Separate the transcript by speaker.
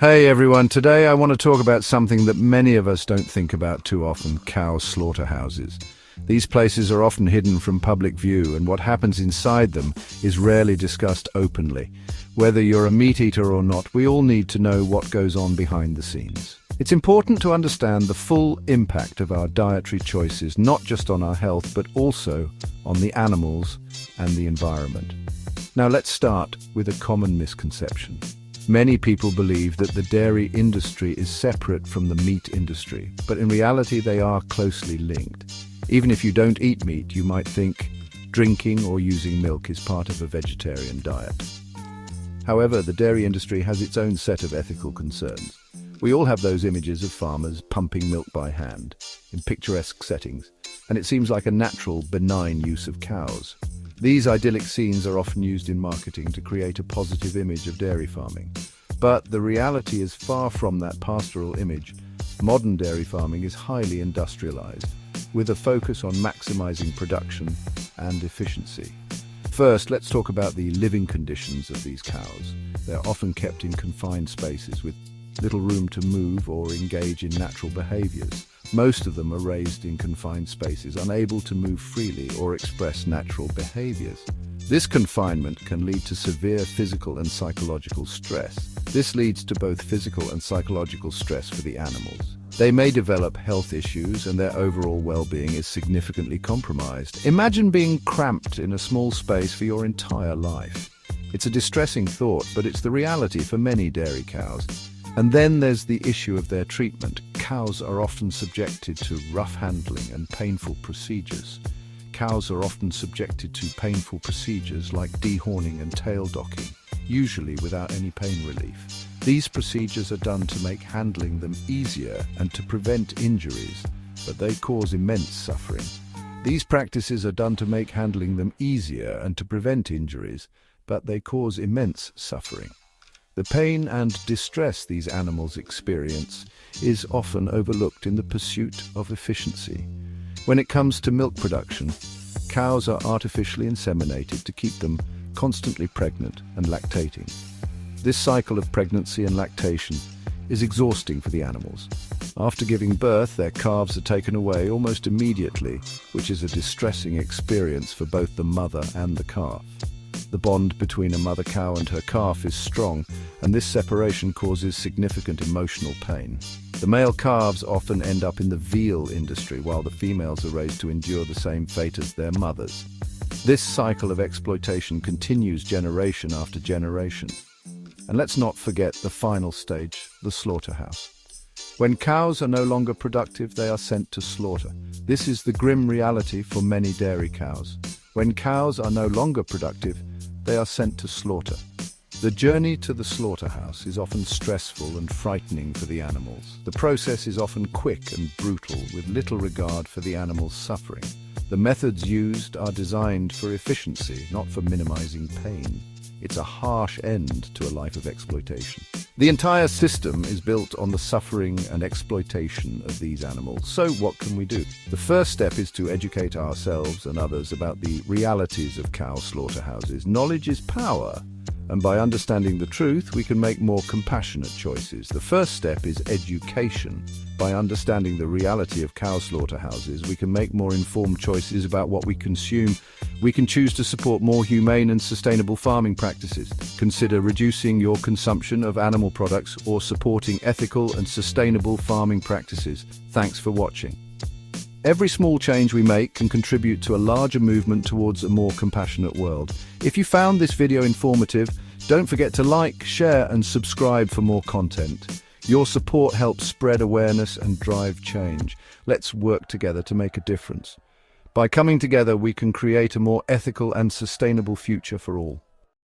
Speaker 1: Hey everyone, today I want to talk about something that many of us don't think about too often: cow slaughterhouses. These places are often hidden from public view, and what happens inside them is rarely discussed openly. Whether you're a meat eater or not, we all need to know what goes on behind the scenes. It's important to understand the full impact of our dietary choices, not just on our health, but also on the animals and the environment. Now let's start with a common misconception. Many people believe that the dairy industry is separate from the meat industry, but in reality they are closely linked. Even if you don't eat meat, you might think drinking or using milk is part of a vegetarian diet. However, the dairy industry has its own set of ethical concerns. We all have those images of farmers pumping milk by hand, in picturesque settings, and it seems like a natural, benign use of cows. These idyllic scenes are often used in marketing to create a positive image of dairy farming. But the reality is far from that pastoral image. Modern dairy farming is highly industrialized, with a focus on maximizing production and efficiency. First, let's talk about the living conditions of these cows. They're often kept in confined spaces with little room to move or engage in natural behaviors. Most of them are raised in confined spaces, unable to move freely or express natural behaviors. This confinement can lead to severe physical and psychological stress. This leads to both physical and psychological stress for the animals. They may develop health issues, and their overall well-being is significantly compromised. Imagine being cramped in a small space for your entire life. It's a distressing thought, but it's the reality for many dairy cows. And then there's the issue of their treatment. Cows are often subjected to rough handling and painful procedures. Cows are often subjected to painful procedures like dehorning and tail docking, usually without any pain relief. These procedures are done to make handling them easier and to prevent injuries, but they cause immense suffering. These practices are done to make handling them easier and to prevent injuries, but they cause immense suffering. The pain and distress these animals experience is often overlooked in the pursuit of efficiency. When it comes to milk production, cows are artificially inseminated to keep them constantly pregnant and lactating. This cycle of pregnancy and lactation is exhausting for the animals. After giving birth, their calves are taken away almost immediately, which is a distressing experience for both the mother and the calf. The bond between a mother cow and her calf is strong, and this separation causes significant emotional pain. The male calves often end up in the veal industry, while the females are raised to endure the same fate as their mothers. This cycle of exploitation continues generation after generation. And let's not forget the final stage, the slaughterhouse. When cows are no longer productive, they are sent to slaughter. This is the grim reality for many dairy cows. When cows are no longer productive, they are sent to slaughter. The journey to the slaughterhouse is often stressful and frightening for the animals. The process is often quick and brutal, with little regard for the animal's suffering. The methods used are designed for efficiency, not for minimizing pain. It's a harsh end to a life of exploitation. The entire system is built on the suffering and exploitation of these animals. So what can we do? The first step is to educate ourselves and others about the realities of cow slaughterhouses. Knowledge is power, and by understanding the truth, we can make more compassionate choices. The first step is education. By understanding the reality of cow slaughterhouses, we can make more informed choices about what we consume. We can choose to support more humane and sustainable farming practices. Consider reducing your consumption of animal products or supporting ethical and sustainable farming practices. Thanks for watching. Every small change we make can contribute to a larger movement towards a more compassionate world. If you found this video informative, don't forget to like, share, and subscribe for more content. Your support helps spread awareness and drive change. Let's work together to make a difference. By coming together, we can create a more ethical and sustainable future for all.